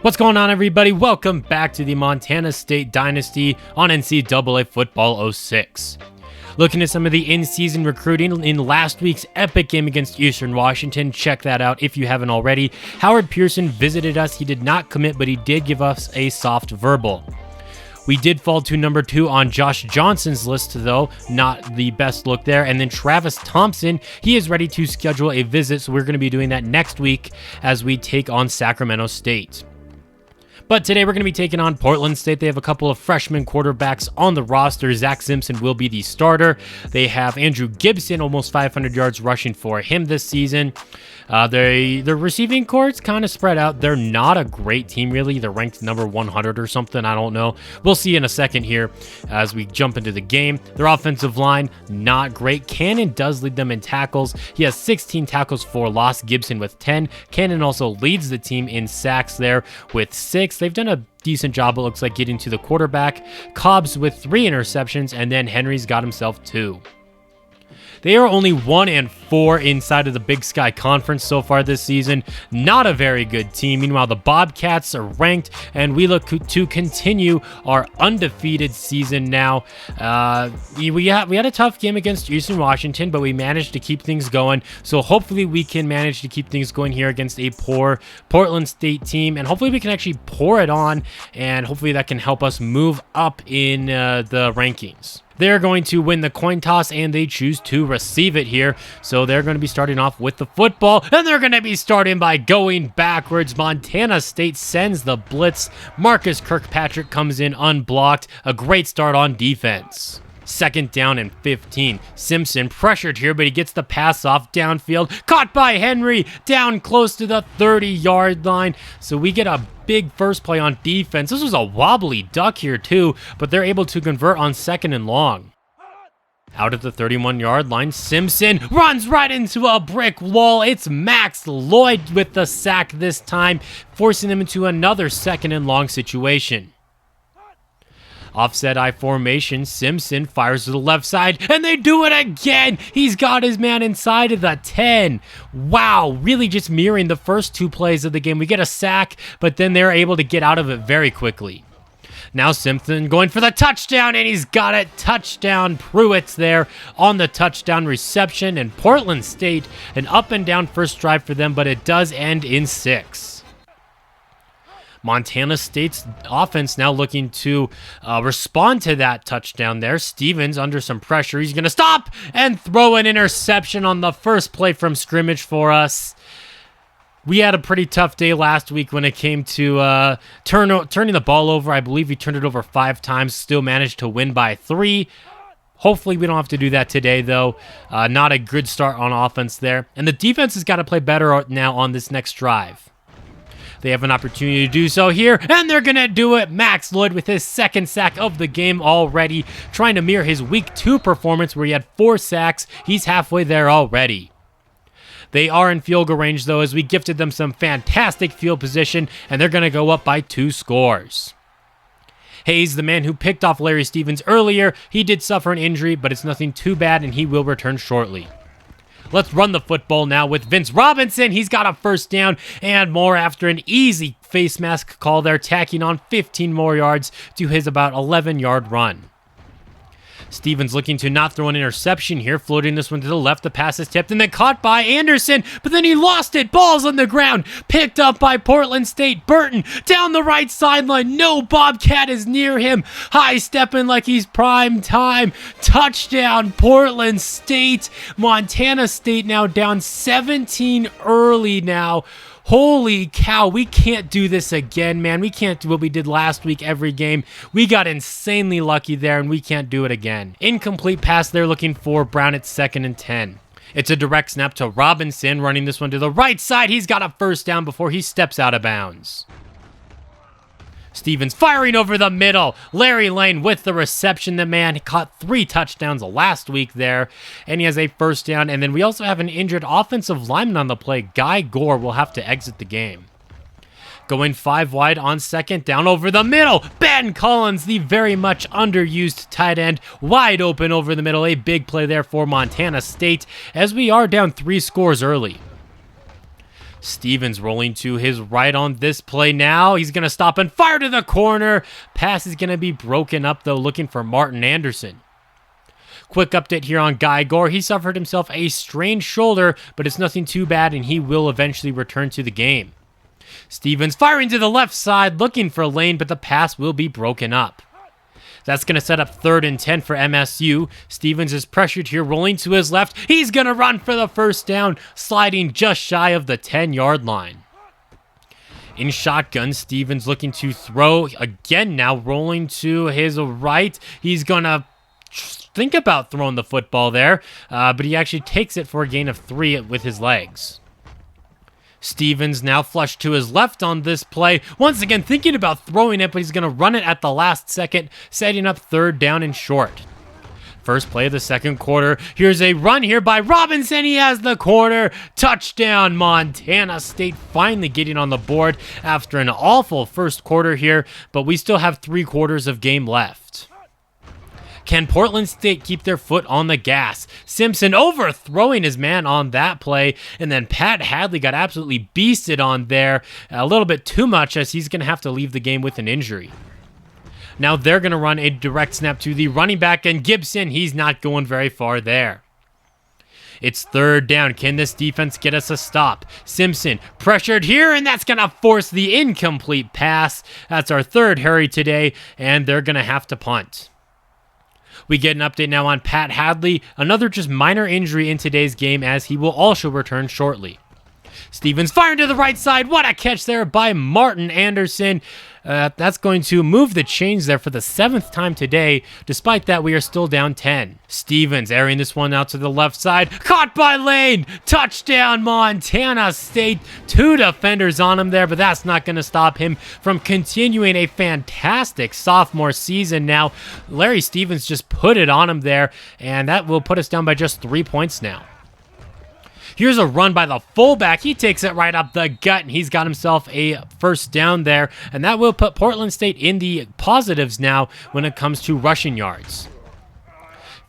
What's going on, everybody? Welcome back to the Montana State Dynasty on NCAA Football 06. Looking at some of the in-season recruiting in last week's epic game against Eastern Washington. Check that out if you haven't already. Howard Pearson visited us. He did not commit, but he did give us a soft verbal. We did fall to number 2 on Josh Johnson's list, though. Not the best look there. And then Travis Thompson, he is ready to schedule a visit, so we're going to be doing that next week as we take on Sacramento State. But today we're going to be taking on Portland State. They have a couple of freshman quarterbacks on the roster. Zach Simpson will be the starter. They have Andrew Gibson, almost 500 yards rushing for him this season. Their receiving court's kind of spread out. They're not a great team, really. They're ranked number 100 or something. I don't know. We'll see in a second here as we jump into the game. Their offensive line, not great. Cannon does lead them in tackles. He has 16 tackles for loss. Gibson with 10. Cannon also leads the team in sacks there with 6. They've done a decent job, it looks like, getting to the quarterback. Cobbs with 3 interceptions, and then Henry's got himself 2. They are only 1-4 inside of the Big Sky Conference so far this season. Not a very good team. Meanwhile, the Bobcats are ranked, and we look to continue our undefeated season now. We had a tough game against Eastern Washington, but we managed to keep things going. So hopefully we can manage to keep things going here against a poor Portland State team, and hopefully we can actually pour it on, and hopefully that can help us move up in the rankings. They're going to win the coin toss, and they choose to receive it here. So they're going to be starting off with the football, and they're going to be starting by going backwards. Montana State sends the blitz. Marcus Kirkpatrick comes in unblocked. A great start on defense. 2nd down and 15. Simpson pressured here, but he gets the pass off downfield. Caught by Henry, down close to the 30-yard line. So we get a big first play on defense. This was a wobbly duck here too, but they're able to convert on 2nd and long. Out at the 31-yard line, Simpson runs right into a brick wall. It's Max Lloyd with the sack this time, forcing them into another 2nd and long situation. Offset I formation, Simpson fires to the left side, and they do it again! He's got his man inside of the 10. Wow, really just mirroring the first 2 plays of the game. We get a sack, but then they're able to get out of it very quickly. Now Simpson going for the touchdown, and he's got it. Touchdown. Pruitt's there on the touchdown reception, and Portland State, an up and down first drive for them, but it does end in 6. Montana State's offense now looking to respond to that touchdown there. Stevens under some pressure. He's going to stop and throw an interception on the first play from scrimmage for us. We had a pretty tough day last week when it came to turning the ball over. I believe we turned it over 5 times, still managed to win by 3. Hopefully we don't have to do that today, though. Not a good start on offense there. And the defense has got to play better now on this next drive. They have an opportunity to do so here, and they're going to do it. Max Lloyd with his 2nd sack of the game already, trying to mirror his week 2 performance where he had 4 sacks. He's halfway there already. They are in field goal range, though, as we gifted them some fantastic field position, and they're going to go up by 2 scores. Hayes, the man who picked off Larry Stevens earlier, he did suffer an injury, but it's nothing too bad, and he will return shortly. Let's run the football now with Vince Robinson. He's got a 1st down and more after an easy face mask call there, tacking on 15 more yards to his about 11-yard run. Stevens looking to not throw an interception here, floating this one to the left. The pass is tipped and then caught by Anderson, but then he lost it. Ball's on the ground, picked up by Portland State. Burton down the right sideline. No Bobcat is near him. High stepping like he's prime time. Touchdown, Portland State. Montana State now down 17 early now. Holy cow, we can't do this again, man. We can't do what we did last week every game. We got insanely lucky there, and we can't do it again. Incomplete pass there, looking for Brown at 2nd and 10. It's a direct snap to Robinson, running this one to the right side. He's got a 1st down before he steps out of bounds. Stevens firing over the middle. Larry Lane with the reception. The man caught 3 touchdowns last week there, and he has a 1st down. And then we also have an injured offensive lineman on the play. Guy Gore will have to exit the game. Going 5 wide on 2nd down over the middle. Ben Collins, the very much underused tight end, wide open over the middle. A big play there for Montana State as we are down 3 scores early. Stevens rolling to his right on this play now. He's going to stop and fire to the corner. Pass is going to be broken up, though, looking for Martin Anderson. Quick update here on Guy Gore. He suffered himself a strained shoulder, but it's nothing too bad, and he will eventually return to the game. Stevens firing to the left side, looking for a lane, but the pass will be broken up. That's going to set up 3rd and 10 for MSU. Stevens is pressured here, rolling to his left. He's going to run for the first down, sliding just shy of the 10-yard line. In shotgun, Stevens looking to throw again now, rolling to his right. He's going to think about throwing the football there, but he actually takes it for a gain of 3 with his legs. Stevens now flushed to his left on this play. Once again, thinking about throwing it, but he's going to run it at the last second, setting up 3rd down and short. First play of the second quarter. Here's a run here by Robinson. He has the corner. Touchdown, Montana State finally getting on the board after an awful first quarter here, but we still have 3 quarters of game left. Can Portland State keep their foot on the gas? Simpson overthrowing his man on that play, and then Pat Hadley got absolutely beasted on there a little bit too much, as he's going to have to leave the game with an injury. Now they're going to run a direct snap to the running back, and Gibson, he's not going very far there. It's 3rd down. Can this defense get us a stop? Simpson pressured here, and that's going to force the incomplete pass. That's our 3rd hurry today, and they're going to have to punt. We get an update now on Pat Hadley, another just minor injury in today's game, as he will also return shortly. Stevens firing to the right side. What a catch there by Martin Anderson. That's going to move the chains there for the 7th time today. Despite that, we are still down 10. Stevens airing this one out to the left side. Caught by Lane. Touchdown, Montana State. 2 defenders on him there, but that's not going to stop him from continuing a fantastic sophomore season now. Larry Stevens just put it on him there, and that will put us down by just 3 points now. Here's a run by the fullback. He takes it right up the gut, and he's got himself a first down there. And that will put Portland State in the positives now when it comes to rushing yards.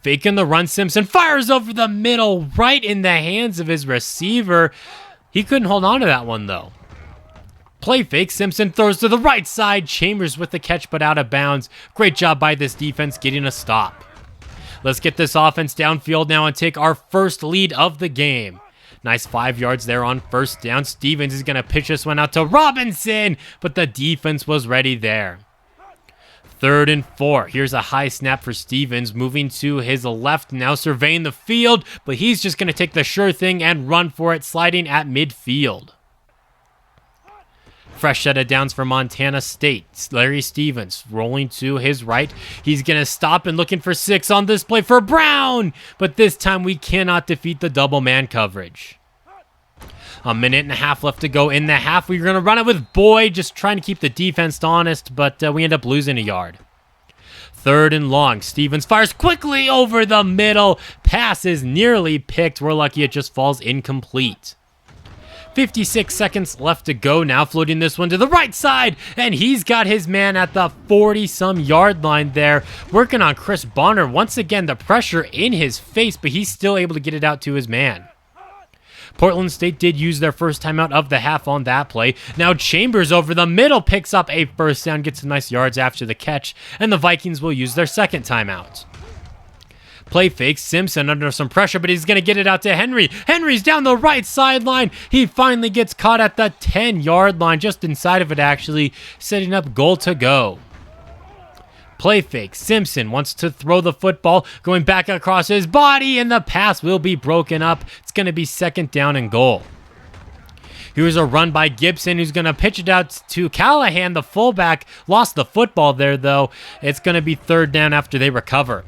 Faking the run, Simpson fires over the middle, right in the hands of his receiver. He couldn't hold on to that one, though. Play fake, Simpson throws to the right side. Chambers with the catch, but out of bounds. Great job by this defense getting a stop. Let's get this offense downfield now and take our first lead of the game. Nice 5 yards there on first down. Stevens is going to pitch this one out to Robinson, but the defense was ready there. 3rd and 4. Here's a high snap for Stevens, moving to his left now, surveying the field, but he's just going to take the sure thing and run for it, sliding at midfield. Fresh set of downs for Montana State. Larry Stevens rolling to his right. He's going to stop and looking for 6 on this play for Brown. But this time we cannot defeat the double man coverage. A minute and a half left to go in the half. We're going to run it with Boyd, just trying to keep the defense honest, but we end up losing a yard. 3rd and long. Stevens fires quickly over the middle. Pass is nearly picked. We're lucky it just falls incomplete. 56 seconds left to go now, floating this one to the right side, and he's got his man at the 40-some yard line there, working on Chris Bonner. Once again, the pressure in his face, but he's still able to get it out to his man. Portland State did use their first timeout of the half on that play. Now Chambers over the middle picks up a first down, gets some nice yards after the catch, and the Vikings will use their second timeout. Play fake, Simpson under some pressure, but he's going to get it out to Henry. Henry's down the right sideline. He finally gets caught at the 10-yard line, just inside of it actually, setting up goal to go. Play fake, Simpson wants to throw the football, going back across his body, and the pass will be broken up. It's going to be 2nd down and goal. Here's a run by Gibson, who's going to pitch it out to Callahan, the fullback. Lost the football there, though. It's going to be 3rd down after they recover.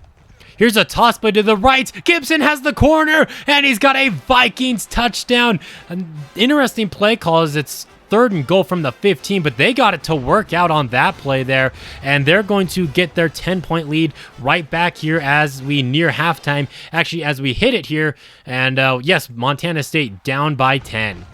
Here's a toss play to the right. Gibson has the corner, and he's got a Vikings touchdown. An interesting play call as it's 3rd and goal from the 15, but they got it to work out on that play there, and they're going to get their 10-point lead right back here as we near halftime. Actually, as we hit it here, and yes, Montana State down by 10.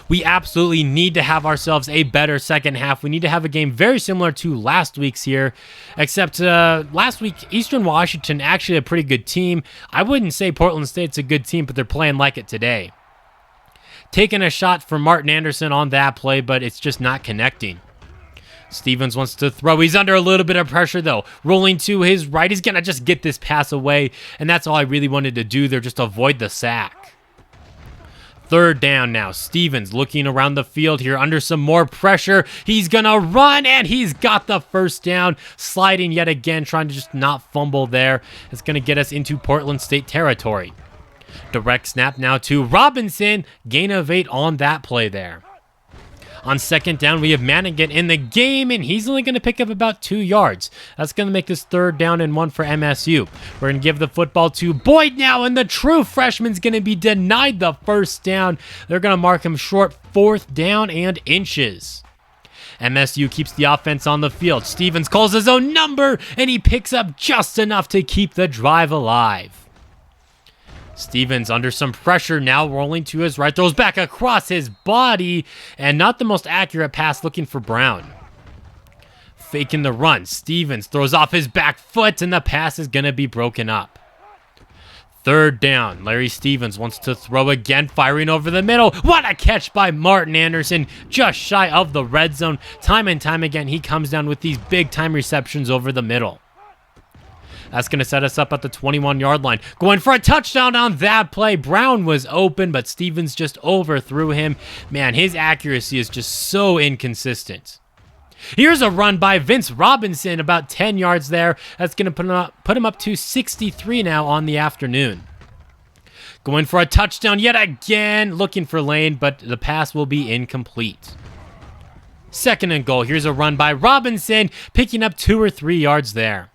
We absolutely need to have ourselves a better second half. We need to have a game very similar to last week's here, except last week, Eastern Washington actually a pretty good team. I wouldn't say Portland State's a good team, but they're playing like it today. Taking a shot for Martin Anderson on that play, but it's just not connecting. Stevens wants to throw. He's under a little bit of pressure, though. Rolling to his right. He's going to just get this pass away, and that's all I really wanted to do there, just avoid the sack. Third down now. Stevens looking around the field here under some more pressure. He's going to run, and he's got the first down. Sliding yet again, trying to just not fumble there. It's going to get us into Portland State territory. Direct snap now to Robinson. Gain of 8 on that play there. On second down, we have Manigat in the game, and he's only going to pick up about 2 yards. That's going to make this 3rd down and 1 for MSU. We're going to give the football to Boyd now, and the true freshman's going to be denied the first down. They're going to mark him short, 4th down and inches. MSU keeps the offense on the field. Stevens calls his own number, and he picks up just enough to keep the drive alive. Stevens under some pressure now, rolling to his right, throws back across his body, and not the most accurate pass, looking for Brown. Faking the run. Stevens throws off his back foot, and the pass is going to be broken up. 3rd down. Larry Stevens wants to throw again, firing over the middle. What a catch by Martin Anderson, just shy of the red zone. Time and time again, he comes down with these big-time receptions over the middle. That's going to set us up at the 21-yard line. Going for a touchdown on that play. Brown was open, but Stevens just overthrew him. Man, his accuracy is just so inconsistent. Here's a run by Vince Robinson, about 10 yards there. That's going to put him up to 63 now on the afternoon. Going for a touchdown yet again. Looking for Lane, but the pass will be incomplete. 2nd and goal. Here's a run by Robinson, picking up 2 or 3 yards there.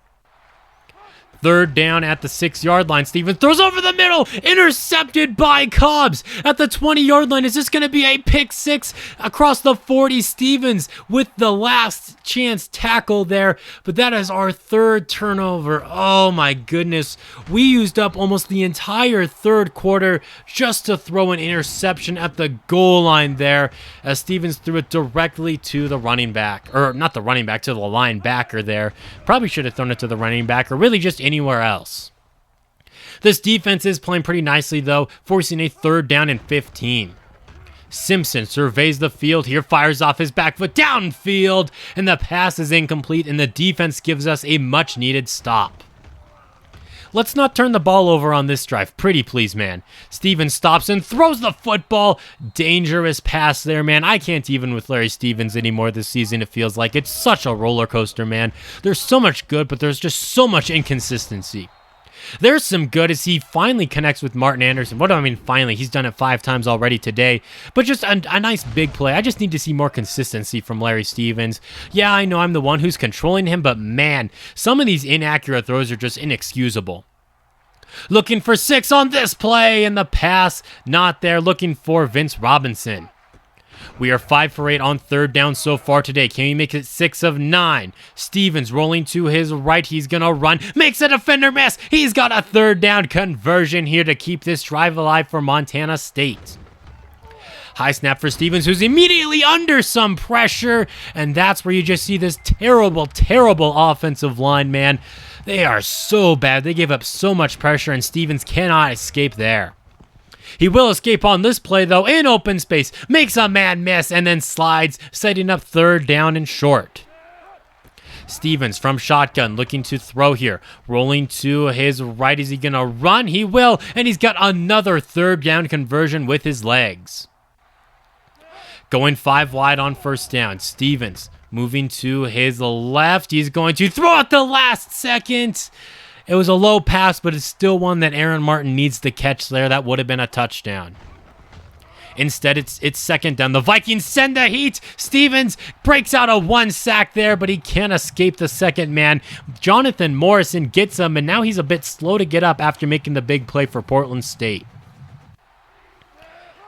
3rd down at the 6-yard line. Stevens throws over the middle. Intercepted by Cobbs at the 20-yard line. Is this going to be a pick 6 across the 40? Stevens with the last chance tackle there. But that is our 3rd turnover. Oh my goodness. We used up almost the entire 3rd quarter just to throw an interception at the goal line there, as Stevens threw it directly to the running back. Or not the running back, to the linebacker there. Probably should have thrown it to the running back, or really just anywhere else. This defense is playing pretty nicely, though, forcing a 3rd down and 15. Simpson surveys the field here, fires off his back foot downfield, and the pass is incomplete, and the defense gives us a much-needed stop. Let's not turn the ball over on this drive. Pretty please, man. Stevens stops and throws the football. Dangerous pass there, man. I can't even with Larry Stevens anymore this season, it feels like. It's such a roller coaster, man. There's so much good, but there's just so much inconsistency. There's some good as he finally connects with Martin Anderson. What do I mean finally? He's done it 5 times already today. But just a nice big play. I just need to see more consistency from Larry Stevens. Yeah, I know I'm the one who's controlling him, but man, some of these inaccurate throws are just inexcusable. Looking for 6 on this play, and the pass not there. Looking for Vince Robinson. We are 5 for 8 on 3rd down so far today. Can we make it 6 of 9? Stevens rolling to his right. He's going to run. Makes a defender miss. He's got a 3rd down conversion here to keep this drive alive for Montana State. High snap for Stevens, who's immediately under some pressure. And that's where you just see this terrible, terrible offensive line, man. They are so bad. They give up so much pressure, and Stevens cannot escape there. He will escape on this play, though, in open space. Makes a man miss, and then slides, setting up 3rd down and short. Stevens from shotgun, looking to throw here. Rolling to his right. Is he going to run? He will, and he's got another 3rd down conversion with his legs. Going 5 wide on 1st down. Stevens moving to his left. He's going to throw at the last second. It was a low pass, but it's still one that Aaron Martin needs to catch there. That would have been a touchdown. Instead, it's 2nd down. The Vikings send the heat. Stevens breaks out a 1 sack there, but he can't escape the 2nd man. Jonathan Morrison gets him, and now he's a bit slow to get up after making the big play for Portland State.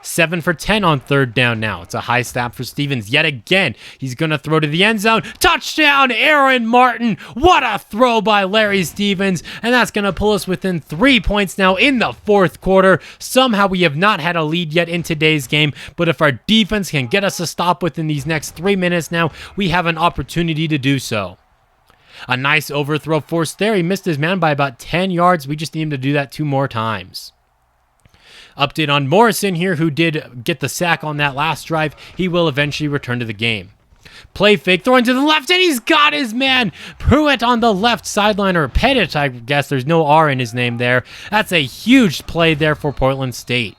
7 for 10 on 3rd down now. It's a high snap for Stevens yet again. He's going to throw to the end zone. Touchdown, Aaron Martin. What a throw by Larry Stevens. And that's going to pull us within 3 points now in the 4th quarter. Somehow we have not had a lead yet in today's game, but if our defense can get us a stop within these next 3 minutes now, we have an opportunity to do so. A nice overthrow forced there. He missed his man by about 10 yards. We just need him to do that 2 more times. Update on Morrison here, who did get the sack on that last drive. He will eventually return to the game. Play fake, throwing to the left, and he's got his man. Pruitt on the left sideline, or Pettit, I guess. There's no R in his name there. That's a huge play there for Portland State.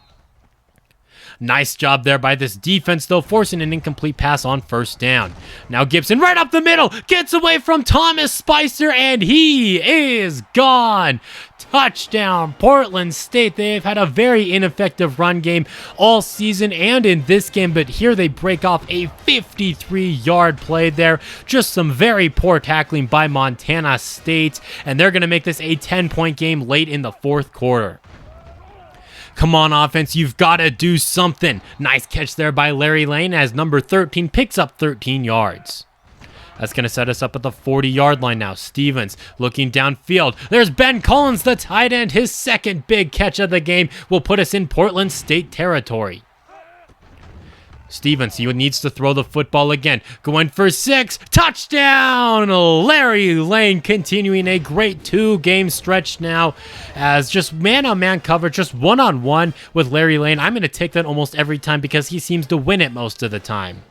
Nice job there by this defense, though, forcing an incomplete pass on first down. Now Gibson right up the middle, gets away from Thomas Spicer, and he is gone. Touchdown, Portland State. They've had a very ineffective run game all season and in this game, but here they break off a 53-yard play there. Just some very poor tackling by Montana State, and they're going to make this a 10-point game late in the fourth quarter. Come on, offense, you've got to do something. Nice catch there by Larry Lane as number 13 picks up 13 yards. That's going to set us up at the 40-yard line now. Stevens looking downfield. There's Ben Collins, the tight end. His second big catch of the game will put us in Portland State territory. Stevens, he needs to throw the football again. Going for 6. Touchdown! Larry Lane continuing a great 2-game stretch now as just man-on-man coverage, just one-on-one with Larry Lane. I'm going to take that almost every time because he seems to win it most of the time.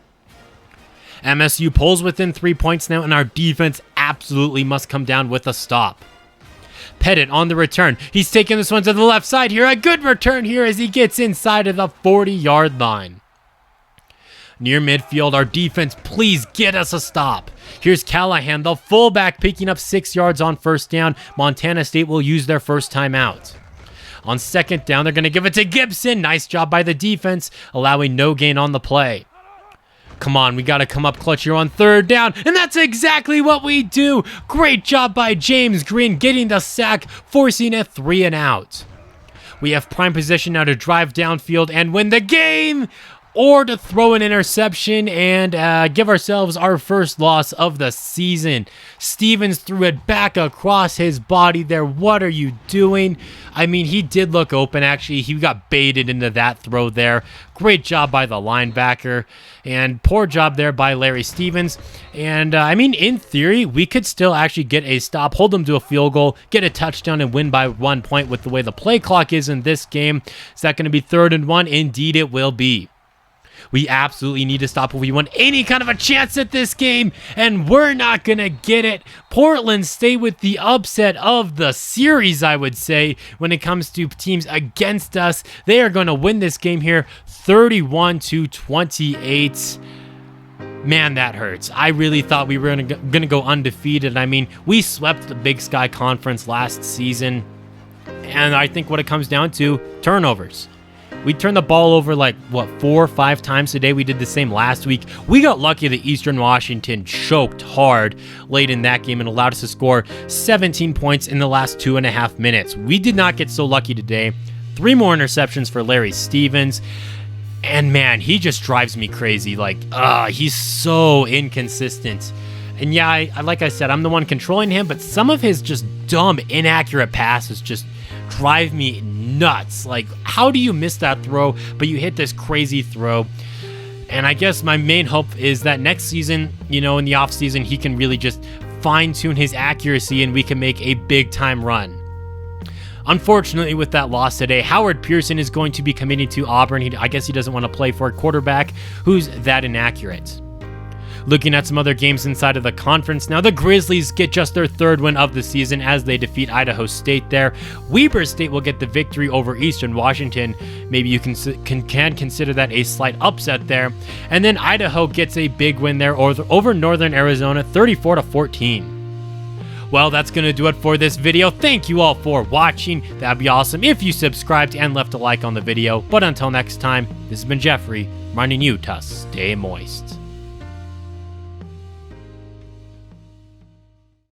MSU pulls within 3 points now, and our defense absolutely must come down with a stop. Pettit on the return. He's taking this one to the left side here. A good return here as he gets inside of the 40-yard line. Near midfield, our defense, please get us a stop. Here's Callahan, the fullback, picking up 6 yards on first down. Montana State will use their first timeout. On second down, they're going to give it to Gibson. Nice job by the defense, allowing no gain on the play. Come on, we got to come up clutch here on third down, and that's exactly what we do. Great job by James Green getting the sack, forcing a 3-and-out. We have prime position now to drive downfield and win the game, or to throw an interception and give ourselves our first loss of the season. Stevens threw it back across his body there. What are you doing? I mean, he did look open, actually. He got baited into that throw there. Great job by the linebacker, and poor job there by Larry Stevens. And, I mean, in theory, we could still actually get a stop, hold them to a field goal, get a touchdown, and win by 1 point with the way the play clock is in this game. Is that going to be 3rd and 1? Indeed, it will be. We absolutely need to stop if we want any kind of a chance at this game, and we're not going to get it. Portland State with the upset of the series, I would say, when it comes to teams against us. They are going to win this game here 31-28. Man, that hurts. I really thought we were going to go undefeated. I mean, we swept the Big Sky Conference last season, and I think what it comes down to, turnovers. We turned the ball over 4 or 5 times today. We did the same last week. We got lucky that Eastern Washington choked hard late in that game and allowed us to score 17 points in the last 2.5 minutes. We did not get so lucky today. 3 more interceptions for Larry Stevens. And man, he just drives me crazy. He's so inconsistent. And yeah, like I said, I'm the one controlling him, but some of his just dumb, inaccurate passes just drive me nuts. How do you miss that throw, but you hit this crazy throw? And I guess my main hope is that next season, in the offseason, he can really just fine-tune his accuracy and we can make a big-time run. Unfortunately, with that loss today, Howard Pearson is going to be committing to Auburn. I guess he doesn't want to play for a quarterback who's that inaccurate. Looking at some other games inside of the conference now, the Grizzlies get just their 3rd win of the season as they defeat Idaho State there. Weber State will get the victory over Eastern Washington. Maybe you can consider that a slight upset there. And then Idaho gets a big win there over Northern Arizona, 34-14. Well, that's going to do it for this video. Thank you all for watching. That'd be awesome if you subscribed and left a like on the video. But until next time, this has been Jeffrey, reminding you to stay moist.